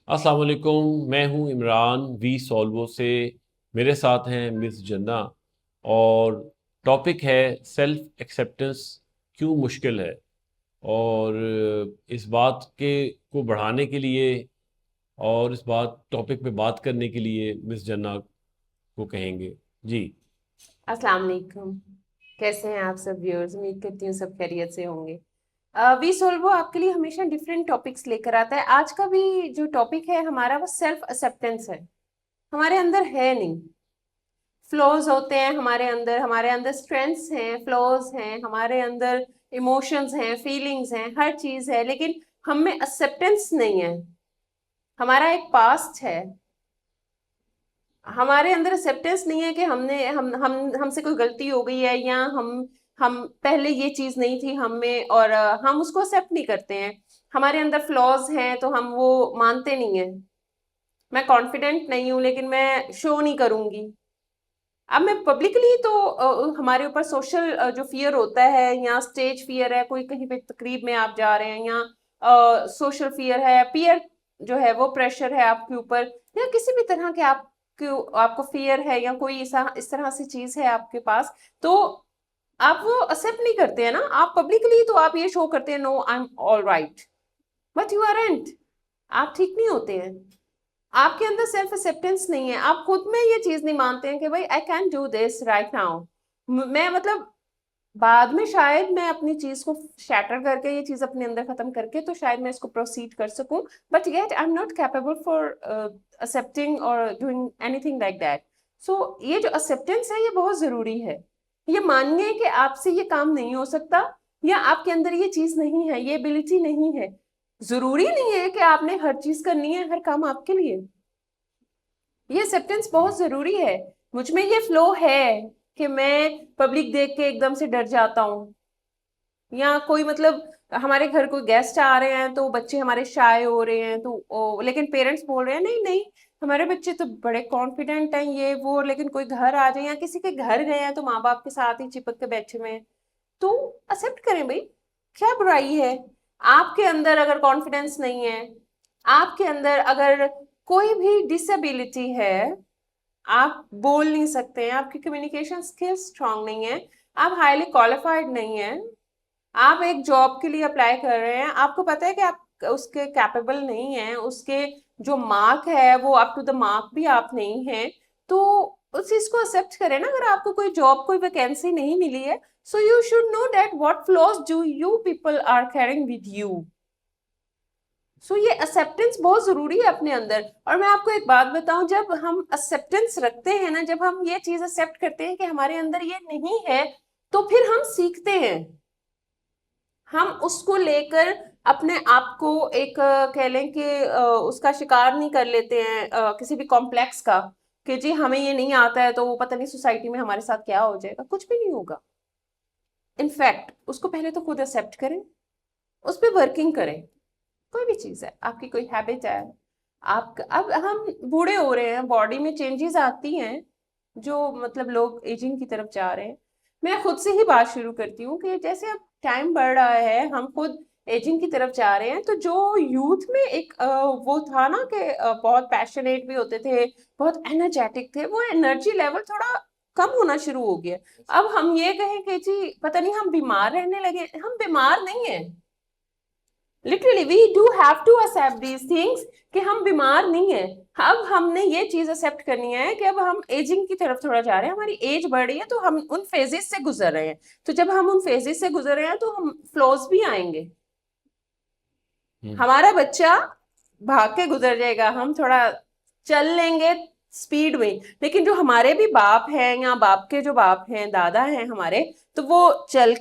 अस्सलाम वालेकुम। मैं हूं इमरान वी सॉल्वो से। मेरे साथ हैं मिस जन्ना। और टॉपिक है सेल्फ एक्सेप्टेंस क्यों मुश्किल है। और इस बात के को बढ़ाने के लिए और इस बात टॉपिक पे बात करने के लिए मिस जन्ना को कहेंगे। जी। अस्सलाम वालेकुम। कैसे हैं आप सब व्यूअर्स? उम्मीद करती हूँ सब खैरियत से होंगे। वी सोल्वो आपके लिए हमेशा डिफरेंट टॉपिक्स लेकर आता है। आज का भी जो टॉपिक है हमारा वो सेल्फ एक्सेप्टेंस है। हमारे अंदर है नहीं, फ्लॉज होते हैं हमारे अंदर स्ट्रेंथ्स हैं, फ्लॉज हैं, हमारे अंदर इमोशंस हैं, फीलिंग्स हैं, हर चीज है, लेकिन हम में एक्सेप्टेंस नहीं है। हमारा एक पास्ट है, हमारे अंदर एक्सेप्टेंस नहीं है कि हमने हम हमसे कोई गलती हो गई है, या हम पहले ये चीज नहीं थी हम में, और हम उसको एक्सेप्ट नहीं करते हैं। हमारे अंदर फ्लॉज हैं तो हम वो मानते नहीं है। मैं कॉन्फिडेंट नहीं हूं लेकिन मैं शो नहीं करूंगी। अब मैं पब्लिकली तो हमारे ऊपर सोशल जो फियर होता है, या स्टेज फियर है, कोई कहीं पे तकरीब में आप जा रहे हैं, या सोशल फियर है, पीयर जो है वो प्रेशर है आपके ऊपर, या किसी भी तरह के आपको फियर है, या कोई इस तरह से चीज है आपके पास, तो आप वो एक्सेप्ट नहीं करते हैं ना। आप पब्लिकली तो आप ये शो करते हैं, no I am all right, but you aren't. आप ठीक नहीं होते हैं। आपके अंदर सेल्फ एक्सेप्टेंस नहीं है। आप खुद में ये चीज नहीं मानते हैं कि भाई I can do this right now. मैं मतलब बाद में शायद मैं अपनी चीज को शैटर करके, ये चीज अपने अंदर खत्म करके, तो शायद मैं इसको प्रोसीड कर सकूं, but yet I am not capable for accepting और डूइंग एनीथिंग लाइक दैट। सो ये जो एक्सेप्टेंस है ये बहुत जरूरी है। ये मानिए कि आपसे ये काम नहीं हो सकता, या आपके अंदर ये चीज नहीं है, ये एबिलिटी नहीं है। जरूरी नहीं है कि आपने हर चीज करनी है, हर काम आपके लिए। ये एक्सेप्टेंस बहुत जरूरी है। मुझ में ये फ्लो है कि मैं पब्लिक देख के एकदम से डर जाता हूँ, या कोई मतलब हमारे घर कोई गेस्ट आ रहे हैं तो बच्चे हमारे शाय हो रहे हैं, तो लेकिन पेरेंट्स बोल रहे हैं नहीं नहीं, हमारे बच्चे तो बड़े कॉन्फिडेंट हैं, ये वो, लेकिन कोई घर आ जाए या किसी के घर गए हैं तो माँ बाप के साथ ही चिपक के बैठे हुए हैं, तो एक्सेप्ट करें भाई, क्या बुराई है। आपके अंदर अगर कॉन्फिडेंस नहीं है, आपके अंदर अगर कोई भी डिसेबिलिटी है, आप बोल नहीं सकते हैं, आपकी कम्युनिकेशन स्किल्स स्ट्रांग नहीं है, आप हाईली क्वालिफाइड नहीं है, आप एक जॉब के लिए अप्लाई कर रहे हैं, आपको पता है कि आप उसके कैपेबल नहीं है, उसके जो मार्क है वो अप टू द मार्क भी आप नहीं है, तो उस चीज को एक्सेप्ट करें ना। अगर आपको कोई जॉब, कोई वैकेंसी नहीं मिली है, so you should know that what flaws do you people are carrying with you. So ये एक्सेप्टेंस बहुत जरूरी है अपने अंदर। और मैं आपको एक बात बताऊं, जब हम एक्सेप्टेंस रखते हैं ना, जब हम ये चीज एक्सेप्ट करते हैं कि हमारे अंदर ये नहीं है, तो फिर हम सीखते हैं। हम उसको लेकर अपने आप को एक कह लें कि उसका शिकार नहीं कर लेते हैं, किसी भी कॉम्प्लेक्स का, कि जी हमें ये नहीं आता है तो वो पता नहीं सोसाइटी में हमारे साथ क्या हो जाएगा। कुछ भी नहीं होगा। इनफैक्ट उसको पहले तो खुद एक्सेप्ट करें, उस पर वर्किंग करें। कोई भी चीज है, आपकी कोई हैबिट है, आप अब हम बूढ़े हो रहे हैं, बॉडी में चेंजेस आती हैं, जो मतलब लोग एजिंग की तरफ जा रहे हैं। मैं खुद से ही बात शुरू करती हूँ कि जैसे अब टाइम बढ़ रहा है, हम खुद एजिंग की तरफ जा रहे हैं, तो जो यूथ में एक वो था ना कि बहुत पैशनेट भी होते थे, बहुत एनर्जेटिक थे, वो एनर्जी लेवल थोड़ा कम होना शुरू हो गया। अब हम ये कहें कि जी पता नहीं हम बीमार रहने लगे, हम बीमार नहीं है। Literally we do have to accept these things कि हम बीमार नहीं है। अब हमने ये चीज एक्सेप्ट करनी है कि अब हम एजिंग की तरफ थोड़ा जा रहे हैं, हमारी एज बढ़ रही है, तो हम उन फेजेस से गुजर रहे हैं। तो जब हम उन फेजेस से गुजर रहे हैं तो हम फ्लॉज भी आएंगे। हम्म। हमारा बच्चा भाग के गुजर जाएगा, हम थोड़ा चल लेंगे स्पीड में, लेकिन जो हमारे भी बाप हैं, या बाप के जो बाप हैं, दादा हैं हमारे, तो वो चल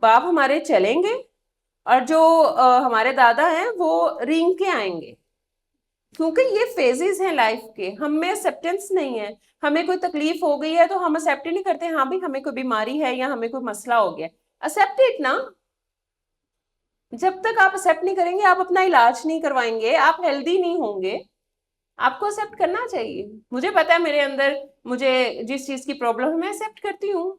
बाप हमारे चलेंगे, और जो हमारे दादा हैं वो रेंग के आएंगे। क्योंकि ये फेजेस हैं लाइफ के, हम में एक्सेप्टेंस नहीं है। हमें कोई तकलीफ हो गई है तो हम एक्सेप्ट ही नहीं करते, हाँ भी हमें कोई बीमारी है या हमें कोई मसला हो गया। एक्सेप्ट इट ना। जब तक आप एक्सेप्ट नहीं करेंगे, आप अपना इलाज नहीं करवाएंगे, आप हेल्दी नहीं होंगे। आपको एक्सेप्ट करना चाहिए। मुझे पता है मेरे अंदर, मुझे जिस चीज की प्रॉब्लम है मैं एक्सेप्ट करती हूँ।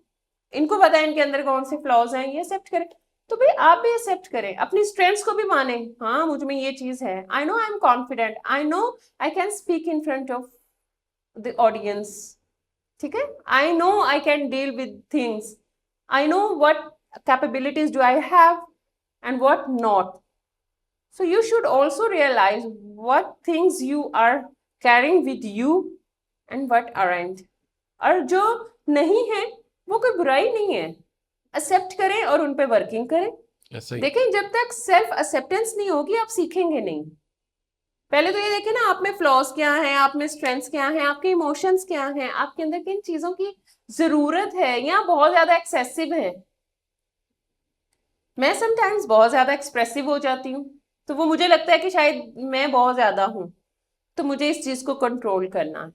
इनको पता है इनके अंदर कौन से फ्लॉज हैं, ये एक्सेप्ट करें। तो भाई आप भी एक्सेप्ट करें, अपनी स्ट्रेंथ्स को भी माने, हाँ मुझ में ये चीज है, I know I am confident, I know I can speak in front of the audience, ठीक है, I know I can deal with things, I know what capabilities do I have and what not. So you should also realize what things you are carrying with you and what aren't. और जो नहीं है वो कोई बुराई नहीं है, accept करें और उन पे वर्किंग करें. ऐसा ही देखें, जब तक सेल्फ एक्सेप्टेंस नहीं होगी आप सीखेंगे नहीं. पहले तो ये देखें ना, आप में फ्लॉज क्या हैं, आप में स्ट्रेंथ्स क्या हैं, आपके इमोशंस क्या हैं, आपके अंदर किन चीजों की जरूरत है या बहुत ज्यादा एक्सेसिव है. मैं समटाइम्स बहुत ज्यादा एक्सप्रेसिव हो जाती हूँ, तो वो मुझे लगता है कि शायद मैं बहुत ज्यादा हूँ, तो मुझे इस चीज को कंट्रोल करना है.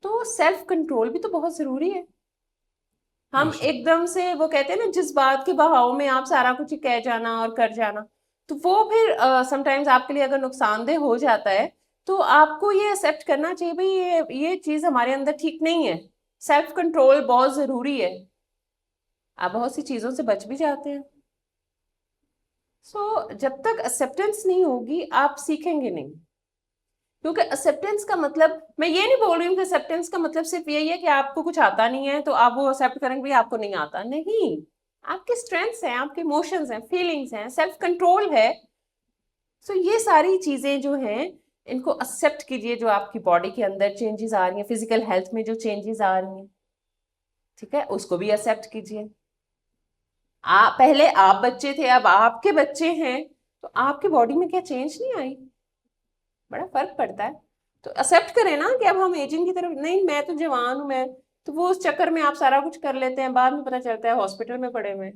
तो सेल्फ कंट्रोल भी तो बहुत जरूरी है. हम बेशक। एकदम से, वो कहते हैं ना, जिस बात के बहाव में आप सारा कुछ ही कह जाना और कर जाना, तो वो फिर समटाइम्स आपके लिए अगर नुकसानदेह हो जाता है, तो आपको ये एक्सेप्ट करना चाहिए भाई ये चीज हमारे अंदर ठीक नहीं है. सेल्फ कंट्रोल बहुत जरूरी है. आप बहुत सी चीजों से बच भी जाते हैं. सो जब तक एक्सेप्टेंस नहीं होगी आप सीखेंगे नहीं. क्योंकि एक्सेप्टेंस का मतलब, मैं ये नहीं बोल रही हूँ कि एक्सेप्टेंस का मतलब सिर्फ यही है कि आपको कुछ आता नहीं है तो आप वो एक्सेप्ट करेंगे भाई आपको नहीं आता. नहीं, आपके स्ट्रेंथ्स हैं, आपके इमोशंस हैं, फीलिंग्स हैं, सेल्फ कंट्रोल है. सो ये सारी चीजें जो हैं इनको एक्सेप्ट कीजिए. जो आपकी बॉडी के अंदर चेंजेस आ रही हैं, फिजिकल हेल्थ में जो चेंजेस आ रही हैं, ठीक है, उसको भी एक्सेप्ट कीजिए. आप पहले आप बच्चे थे, अब आपके बच्चे हैं, तो आपकी बॉडी में क्या चेंज नहीं आई? बड़ा फर्क पड़ता है. तो एक्सेप्ट करें ना कि अब हम एजिंग की तरफ नहीं, मैं तो जवान हूं, मैं तो वो उस चक्कर में आप सारा कुछ कर लेते हैं, बाद में पता चलता है हॉस्पिटल में पड़े हुए.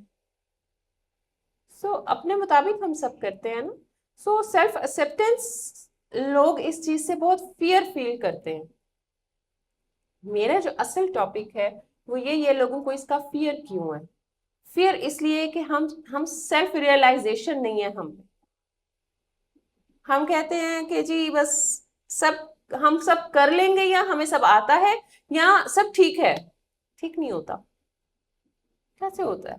सो अपने मुताबिक हम सब करते हैं ना. सो सेल्फ एक्सेप्टेंस, लोग इस चीज से बहुत फियर फील करते हैं. मेरा जो असल टॉपिक है वो ये लोगों को इसका फियर क्यों है. फियर इसलिए कि हम सेल्फ रियलाइजेशन नहीं है हम कहते हैं कि जी बस सब हम सब कर लेंगे, या हमें सब आता है, या सब ठीक है. ठीक नहीं होता. कैसे होता है?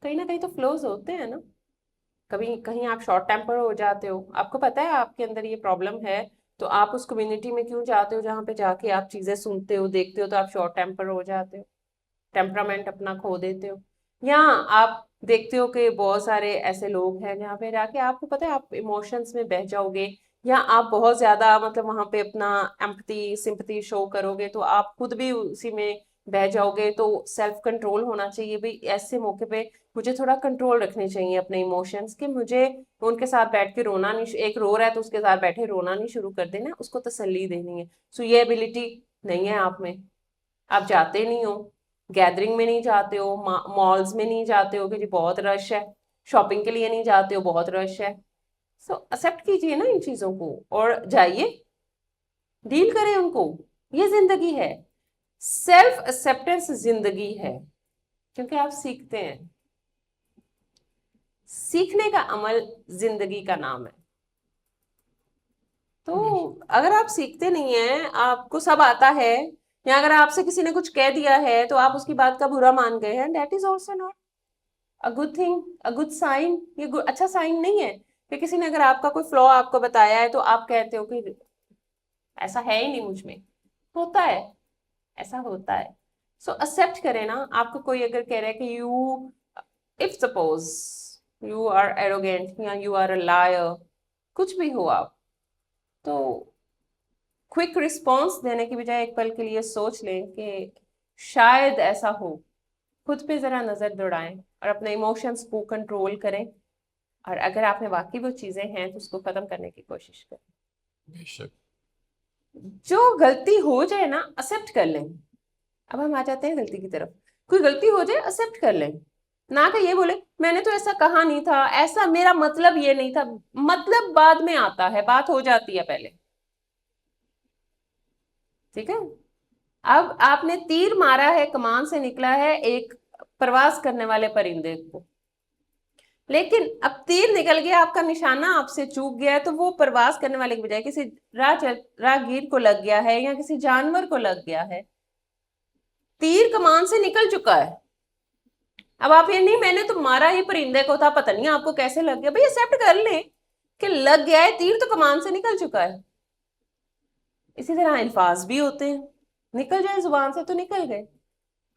कहीं ना कहीं तो फ्लोज होते हैं ना. कभी कहीं आप शॉर्ट टेम्पर हो जाते हो, आपको पता है आपके अंदर ये प्रॉब्लम है, तो आप उस कम्युनिटी में क्यों जाते हो जहां पे जाके आप चीजें सुनते हो, देखते हो, तो आप शॉर्ट टेम्पर हो जाते हो, टेम्परामेंट अपना खो देते हो. या आप देखते हो कि बहुत सारे ऐसे लोग हैं जहाँ पे जाके आपको पता है आप इमोशंस में बह जाओगे, या आप बहुत ज्यादा मतलब वहां पे अपना एम्पैथी सिंपैथी शो करोगे, तो आप खुद भी उसी में बह जाओगे. तो सेल्फ कंट्रोल होना चाहिए भाई. ऐसे मौके पे मुझे थोड़ा कंट्रोल रखने चाहिए अपने इमोशंस के. मुझे उनके साथ बैठ के रोना नहीं, एक रो रहा है तो उसके साथ बैठे रोना नहीं शुरू कर देना, उसको तसल्ली देनी है. सो ये एबिलिटी नहीं है आप में. आप जाते नहीं हो, गैदरिंग में नहीं जाते हो, मॉल्स में नहीं जाते हो कि जी बहुत रश है, शॉपिंग के लिए नहीं जाते हो, बहुत रश है. सो एक्सेप्ट कीजिए ना इन चीजों को और जाइए, डील करें उनको. ये जिंदगी है. सेल्फ एक्सेप्टेंस जिंदगी है, क्योंकि आप सीखते हैं. सीखने का अमल जिंदगी का नाम है. तो अगर आप सीखते नहीं हैं, आपको सब आता है, या अगर आपसे किसी ने कुछ कह दिया है तो आप उसकी बात का बुरा मान गए हैं, that is also not a good thing, a good sign. ये अच्छा साइन नहीं है कि किसी ने अगर आपका कोई फ्लॉ आपको बताया है तो आप कहते हो कि ऐसा है ही नहीं मुझ में. होता है, ऐसा होता है. सो एक्सेप्ट करें ना. आपको कोई अगर कह रहा है कि you, if suppose you are arrogant या यू आर अ लायर, कुछ भी हो आप, तो क्विक रिस्पॉन्स देने की बजाय एक पल के लिए सोच लें कि शायद ऐसा हो. खुद पे जरा नजर दौड़ाएं और अपने इमोशंस को कंट्रोल करें. और अगर आप में वाकई वो चीजें हैं तो उसको खत्म करने की कोशिश करें. बेशक। जो गलती हो जाए ना, एक्सेप्ट कर लें. अब हम आ जाते हैं गलती की तरफ. कोई गलती हो जाए एक्सेप्ट कर लें, ना कि ये बोले मैंने तो ऐसा कहा नहीं था, ऐसा मेरा मतलब ये नहीं था. मतलब बाद में आता है, बात हो जाती है पहले, ठीक है. अब आपने तीर मारा है, कमान से निकला है एक प्रवास करने वाले परिंदे को, लेकिन अब तीर निकल गया, आपका निशाना आपसे चूक गया है, तो वो प्रवास करने वाले की बजाय किसी राहगीर को लग गया है या किसी जानवर को लग गया है. तीर कमान से निकल चुका है, अब आप ये नहीं मैंने तो मारा ही परिंदे को था, पता नहीं आपको कैसे लग गया, भाई एक्सेप्ट कर ले कि लग गया है, तीर तो कमान से निकल चुका है। इसी तरह अल्फाज भी होते हैं, निकल जाए जुबान से तो निकल गए,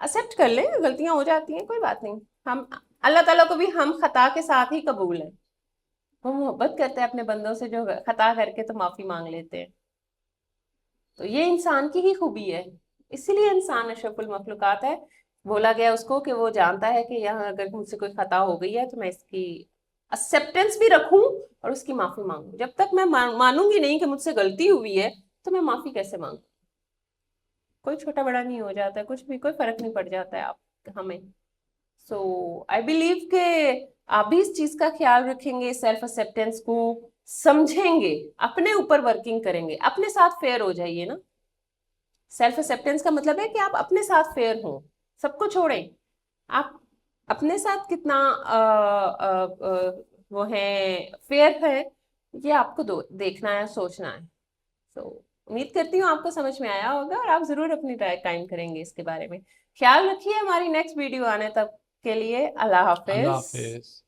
एक्सेप्ट कर ले, गलतियां हो जाती हैं, कोई बात नहीं। हम अल्लाह ताला को भी हम खता के साथ ही कबूल है, वो मोहब्बत करते हैं अपने बंदों से जो खता करके तो माफी मांग लेते हैं। तो ये इंसान की ही खूबी है, इसीलिए इंसान अशरफुल मखलूकात है। बोला गया उसको कि वो जानता है कि यहाँ अगर मुझसे कोई खता हो गई है तो मैं इसकी एक्सेप्टेंस भी रखूं और उसकी माफी मांगू। जब तक मैं मानूंगी नहीं कि मुझसे गलती हुई है तो मैं माफी कैसे मांगू। कोई छोटा बड़ा नहीं हो जाता है, कुछ भी कोई फर्क नहीं पड़ जाता है आप हमें। सो आई बिलीव के आप भी इस चीज का ख्याल रखेंगे, सेल्फ एक्सेप्टेंस को समझेंगे, अपने ऊपर वर्किंग करेंगे, अपने साथ फेयर हो जाइए ना। सेल्फ एक्सेप्टेंस का मतलब है कि आप अपने साथ फेयर हो, सबको छोड़ें। आप अपने साथ कितना वो है, फेयर है, ये आपको देखना है, सोचना है। तो उम्मीद करती हूँ आपको समझ में आया होगा और आप जरूर अपनी राय कायम करेंगे इसके बारे में। ख्याल रखिए, हमारी नेक्स्ट वीडियो आने तक के लिए अल्लाह अल्लाह हाफिज। हाफिज।